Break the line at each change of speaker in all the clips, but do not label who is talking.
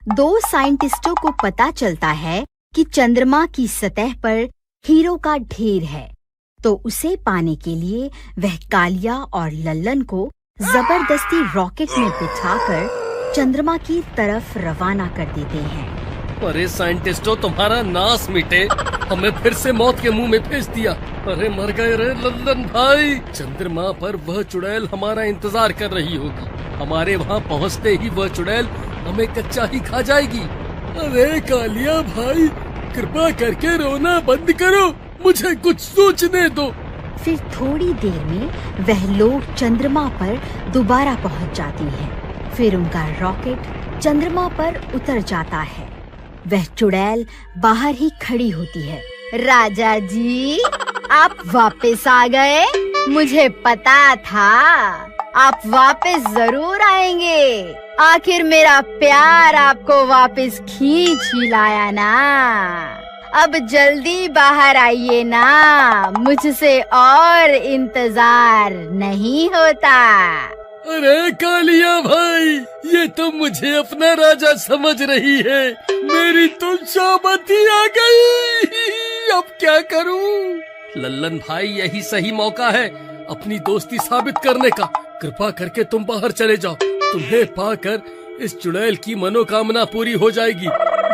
दो साइंटिस्टों को पता चलता है कि चंद्रमा की सतह पर हीरो का ढेर है, तो उसे पाने के लिए वह कालिया और लल्लन को जबरदस्ती रॉकेट में बिठाकर चंद्रमा की तरफ रवाना कर देते हैं।
अरे साइंटिस्टों, तुम्हारा नाश मिटे, हमें फिर से मौत के मुंह में भेज दिया। अरे मर गए रे लल्लन भाई। चंद्रमा पर वह चुड़ैल हमारा इंतजार कर रही होगी। हमारे वहाँ पहुँचते ही वह चुड़ैल हमें कच्चा ही खा जाएगी। अरे कालिया भाई, कृपा करके रोना बंद करो, मुझे कुछ सोचने दो।
फिर थोड़ी देर में वह लोग चंद्रमा पर दोबारा पहुंच जाते हैं। फिर उनका रॉकेट चंद्रमा पर उतर जाता है। वह चुड़ैल बाहर ही खड़ी होती है। राजा जी, आप वापस आ गए। मुझे पता था आप वापस जरूर आएंगे। आखिर मेरा प्यार आपको वापस खींच ही लाया ना। अब जल्दी बाहर आइए ना, मुझसे और इंतजार नहीं होता।
अरे कालिया भाई, ये तो मुझे अपना राजा समझ रही है। मेरी तो शौबत ही आ गई। अब क्या करूं? लल्लन भाई, यही सही मौका है अपनी दोस्ती साबित करने का। कृपा करके तुम बाहर चले जाओ। तुम्हें पाकर इस चुड़ैल की मनोकामना पूरी हो जाएगी,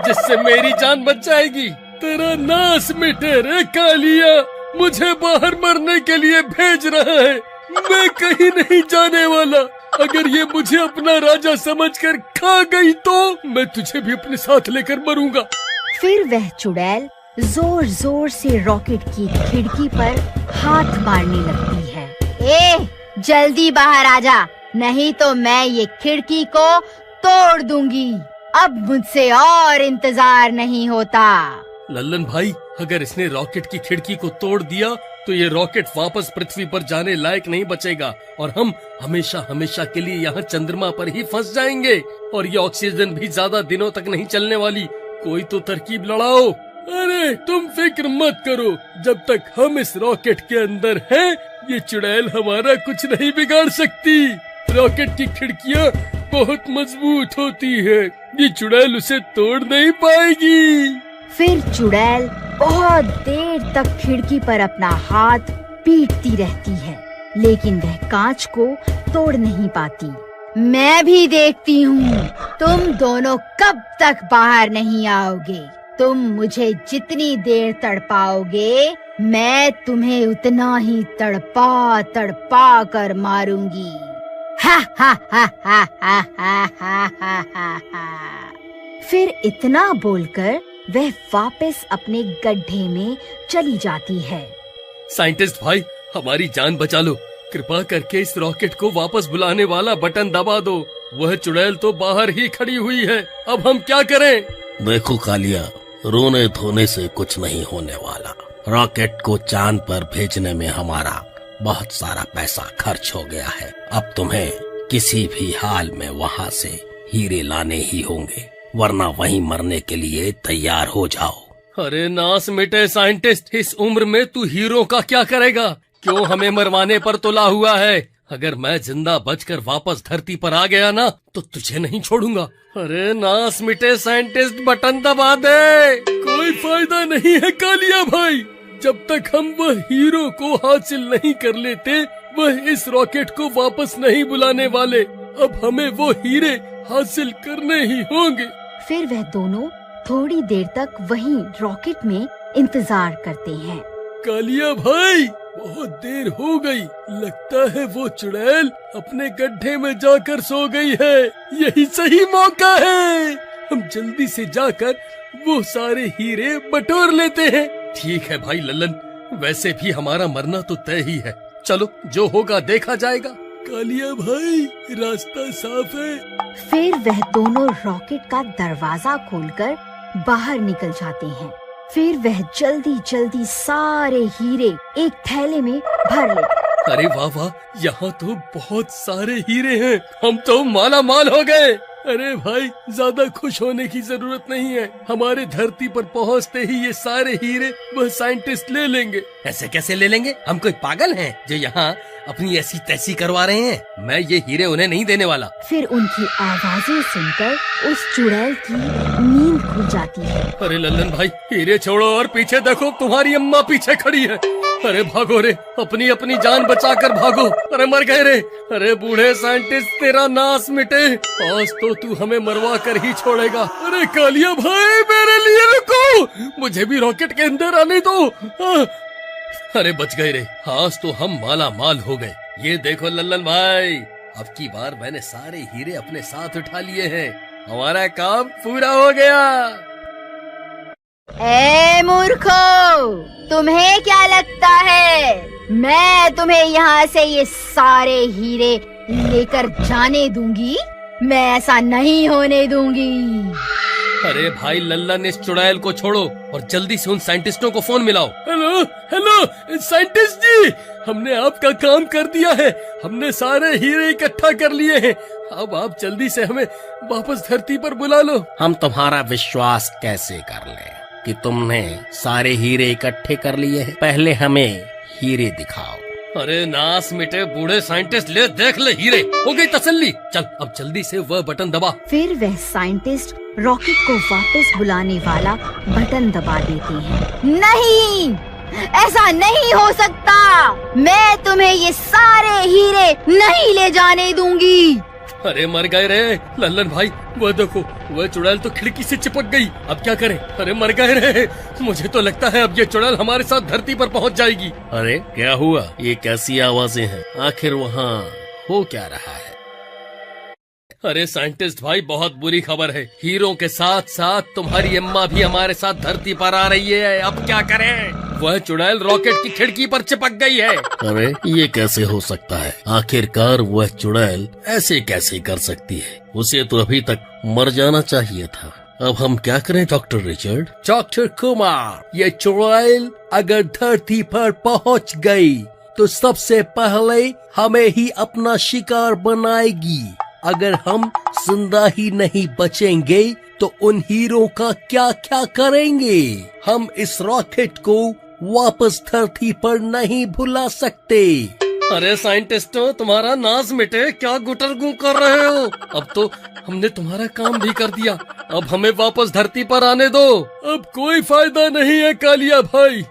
जिससे मेरी जान बच जाएगी। तेरा नाश मिटे रे कालिया, मुझे बाहर मरने के लिए भेज रहा है। मैं कहीं नहीं जाने वाला। अगर ये मुझे अपना राजा समझकर खा गई तो मैं तुझे भी अपने साथ लेकर मरूंगा।
फिर वह चुड़ैल जोर जोर से रॉकेट की खिड़की पर हाथ मारने लगती है। ए, जल्दी बाहर आ जा, नहीं तो मैं ये खिड़की को तोड़ दूंगी। अब मुझसे और इंतजार नहीं होता।
लल्लन भाई, अगर इसने रॉकेट की खिड़की को तोड़ दिया तो ये रॉकेट वापस पृथ्वी पर जाने लायक नहीं बचेगा और हम हमेशा हमेशा के लिए यहाँ चंद्रमा पर ही फंस जाएंगे। और ये ऑक्सीजन भी ज्यादा दिनों तक नहीं चलने वाली। कोई तो तरकीब लड़ाओ। अरे तुम फिक्र मत करो, जब तक हम इस रॉकेट के अंदर हैं, ये चुड़ैल हमारा कुछ नहीं बिगाड़ सकती। रॉकेट की खिड़कियाँ बहुत मजबूत होती है, ये चुड़ैल उसे तोड़ नहीं पाएगी।
फिर चुड़ैल बहुत देर तक खिड़की पर अपना हाथ पीटती रहती है, लेकिन वह कांच को तोड़ नहीं पाती। मैं भी देखती हूँ तुम दोनों कब तक बाहर नहीं आओगे। तुम मुझे जितनी देर तड़पाओगे, मैं तुम्हें उतना ही तड़पा तड़पा कर मारूंगी। हा हा हा हा हा हा हा हा हा। फिर इतना बोलकर वह वापस अपने गड्ढे में चली जाती है।
साइंटिस्ट भाई, हमारी जान बचा लो। कृपा करके इस रॉकेट को वापस बुलाने वाला बटन दबा दो। वह चुड़ैल तो बाहर ही खड़ी हुई है। अब हम क्या करें?
देखो कालिया, रोने धोने से कुछ नहीं होने वाला। रॉकेट को चांद पर भेजने में हमारा बहुत सारा पैसा खर्च हो गया है। अब तुम्हें किसी भी हाल में वहाँ से हीरे लाने ही होंगे, वरना वहीं मरने के लिए तैयार हो जाओ।
अरे नास मिटे साइंटिस्ट, इस उम्र में तू हीरो का क्या करेगा? क्यों हमें मरवाने पर तुला हुआ है? अगर मैं जिंदा बचकर वापस धरती पर आ गया ना, तो तुझे नहीं छोड़ूंगा। अरे नास मिटे साइंटिस्ट, बटन दबा दे। कोई फायदा नहीं है कालिया भाई, जब तक हम वह हीरो को हासिल नहीं कर लेते, वह इस रॉकेट को वापस नहीं बुलाने वाले। अब हमें वो हीरे हासिल करने ही होंगे।
फिर वह दोनों थोड़ी देर तक वहीं रॉकेट में इंतजार करते हैं।
कालिया भाई, बहुत देर हो गई। लगता है वो चुड़ैल अपने गड्ढे में जाकर सो गई है। यही सही मौका है, हम जल्दी से जाकर वो सारे हीरे बटोर लेते हैं। ठीक है भाई लल्लन, वैसे भी हमारा मरना तो तय ही है। चलो, जो होगा देखा जाएगा। कालिया भाई, रास्ता साफ है।
फिर वह दोनों रॉकेट का दरवाजा खोलकर बाहर निकल जाते हैं। फिर वह जल्दी जल्दी सारे हीरे एक थैले में भर लेते।
अरे वाह वाह, यहाँ तो बहुत सारे हीरे हैं। हम तो माला माल हो गए। अरे भाई, ज्यादा खुश होने की जरूरत नहीं है। हमारे धरती पर पहुँचते ही ये सारे हीरे वह साइंटिस्ट ले लेंगे।
ऐसे कैसे ले लेंगे? हम कोई पागल हैं जो यहाँ
अपनी ऐसी तैसी करवा रहे हैं। मैं ये हीरे उन्हें नहीं देने वाला।
फिर उनकी आवाजें सुनकर उस चुड़ैल की नींद खुल जाती है।
अरे लल्लन भाई, हीरे छोड़ो और पीछे देखो, तुम्हारी अम्मा पीछे खड़ी है। अरे भागो रे, अपनी अपनी जान बचाकर भागो। अरे मर गए रे। अरे बूढ़े साइंटिस्ट, तेरा नाश मिटे, आज तो तू हमें मरवा कर ही छोड़ेगा। अरे कालिया भाई, मेरे लिए रुको, मुझे भी रॉकेट के अंदर आने दो। अरे बच गए रे, आज तो हम माला माल हो गए। ये देखो लल्लन भाई, अब की बार मैंने सारे हीरे अपने साथ उठा लिए हैं, हमारा काम पूरा हो गया।
ए मूर्खो, तुम्हें क्या लगता है मैं तुम्हें यहाँ से ये सारे हीरे लेकर जाने दूंगी? मैं ऐसा नहीं होने दूंगी।
अरे भाई लल्लन, इस चुड़ैल को छोड़ो और जल्दी से उन साइंटिस्टों को फोन मिलाओ। हेलो हेलो साइंटिस्ट जी, हमने आपका काम कर दिया है, हमने सारे हीरे इकट्ठा कर लिए हैं। अब आप जल्दी से हमें वापस धरती पर बुला लो।
हम तुम्हारा विश्वास कैसे कर लें कि तुमने सारे हीरे इकट्ठे कर लिए हैं? पहले हमें हीरे दिखाओ।
अरे नाश मिटे बूढ़े साइंटिस्ट, ले देख ले हीरे, हो गई तसल्ली। चल अब जल्दी से वह बटन दबा।
फिर वह साइंटिस्ट रॉकेट को वापस बुलाने वाला बटन दबा देते हैं। नहीं, ऐसा नहीं हो सकता, मैं तुम्हें ये सारे हीरे नहीं ले जाने दूंगी।
अरे मर गए रे लल्लन भाई, वह देखो, वह चुड़ैल तो खिड़की से चिपक गई। अब क्या करें? अरे मर गए रे, मुझे तो लगता है अब ये चुड़ैल हमारे साथ धरती पर पहुंच जाएगी।
अरे क्या हुआ? ये कैसी आवाजें हैं? आखिर वहाँ हो क्या रहा है?
अरे साइंटिस्ट भाई, बहुत बुरी खबर है, हीरों के साथ साथ तुम्हारी अम्मा भी हमारे साथ धरती पर आ रही है। अब क्या करें? वह चुड़ैल रॉकेट की खिड़की पर चिपक गई है।
अरे ये कैसे हो सकता है? आखिरकार वह चुड़ैल ऐसे कैसे कर सकती है? उसे तो अभी तक मर जाना चाहिए था। अब हम क्या करें डॉक्टर रिचर्ड?
डॉक्टर कुमार, ये चुड़ैल अगर धरती पर पहुंच गई तो सबसे पहले हमें ही अपना शिकार बनाएगी। अगर हम जिंदा ही नहीं बचेंगे तो उन हीरों का क्या क्या करेंगे? हम इस रॉकेट को वापस धरती पर नहीं भुला सकते। अरे साइंटिस्टों, तुम्हारा नाश मिटे, क्या गुटरगू कर रहे हो? अब तो हमने तुम्हारा काम भी कर दिया, अब हमें वापस धरती पर आने दो। अब कोई फायदा नहीं है कालिया भाई,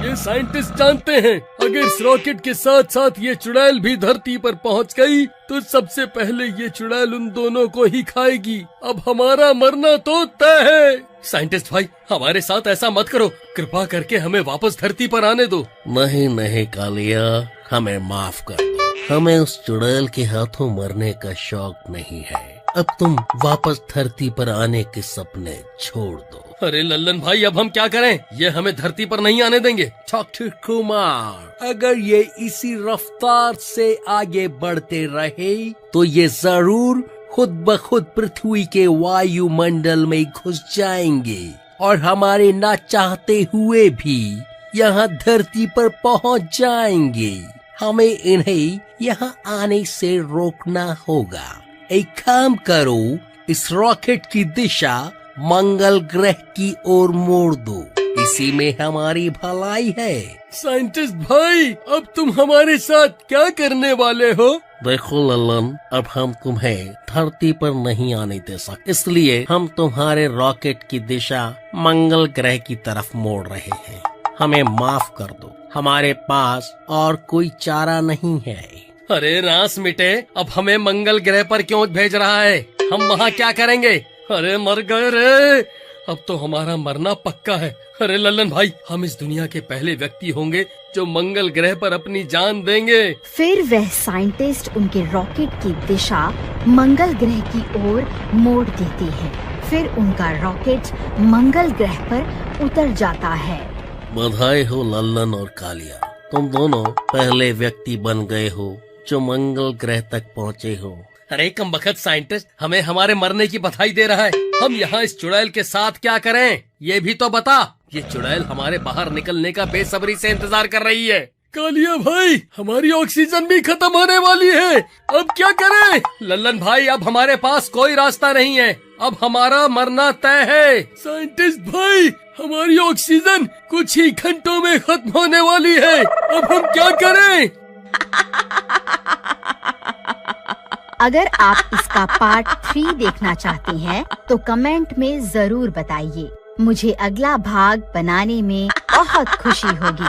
ये साइंटिस्ट जानते हैं अगर इस रॉकेट के साथ साथ ये चुड़ैल भी धरती पर पहुंच गई तो सबसे पहले ये चुड़ैल उन दोनों को ही खाएगी। अब हमारा मरना तो तय है। साइंटिस्ट भाई, हमारे साथ ऐसा मत करो, कृपा करके हमें वापस धरती पर आने दो।
नहीं नहीं कालिया, हमें माफ कर दो, हमें उस चुड़ैल के हाथों मरने का शौक नहीं है। अब तुम वापस धरती पर आने के सपने छोड़ दो।
अरे लल्लन भाई, अब हम क्या करें? ये हमें धरती पर नहीं आने देंगे।
डॉक्टर कुमार, अगर ये इसी रफ्तार से आगे बढ़ते रहे तो ये जरूर खुद ब खुद पृथ्वी के वायुमंडल में घुस जाएंगे और हमारे ना चाहते हुए भी यहाँ धरती पर पहुँच जाएंगे। हमें इन्हें यहाँ आने से रोकना होगा। एक काम करो, इस रॉकेट की दिशा मंगल ग्रह की ओर मोड़ दो, इसी में हमारी भलाई है।
साइंटिस्ट भाई, अब तुम हमारे साथ क्या करने वाले हो?
देखो ललन, अब हम तुम्हें धरती पर नहीं आने दे सकते, इसलिए हम तुम्हारे रॉकेट की दिशा मंगल ग्रह की तरफ मोड़ रहे हैं। हमें माफ कर दो, हमारे पास और कोई चारा नहीं है।
अरे नाश मिटे, अब हमें मंगल ग्रह पर क्यों भेज रहा है? हम वहाँ क्या करेंगे? अरे मर गए रे, अब तो हमारा मरना पक्का है। अरे लल्लन भाई, हम इस दुनिया के पहले व्यक्ति होंगे जो मंगल ग्रह पर अपनी जान देंगे।
फिर वह साइंटिस्ट उनके रॉकेट की दिशा मंगल ग्रह की ओर मोड़ देते हैं। फिर उनका रॉकेट मंगल ग्रह पर उतर जाता है।
बधाई हो लल्लन और कालिया, तुम दोनों पहले व्यक्ति बन गए हो जो मंगल ग्रह तक पहुँचे हो।
अरे कमबख्त साइंटिस्ट, हमें हमारे मरने की बधाई दे रहा है। हम यहाँ इस चुड़ैल के साथ क्या करें, ये भी तो बता। ये चुड़ैल हमारे बाहर निकलने का बेसब्री से इंतजार कर रही है। कालिया भाई, हमारी ऑक्सीजन भी खत्म होने वाली है, अब क्या करें? लल्लन भाई, अब हमारे पास कोई रास्ता नहीं है, अब हमारा मरना तय है। साइंटिस्ट भाई, हमारी ऑक्सीजन कुछ ही घंटों में खत्म होने वाली है, अब हम क्या करें?
अगर आप इसका पार्ट 3 देखना चाहते हैं तो कमेंट में जरूर बताइए। मुझे अगला भाग बनाने में बहुत खुशी होगी।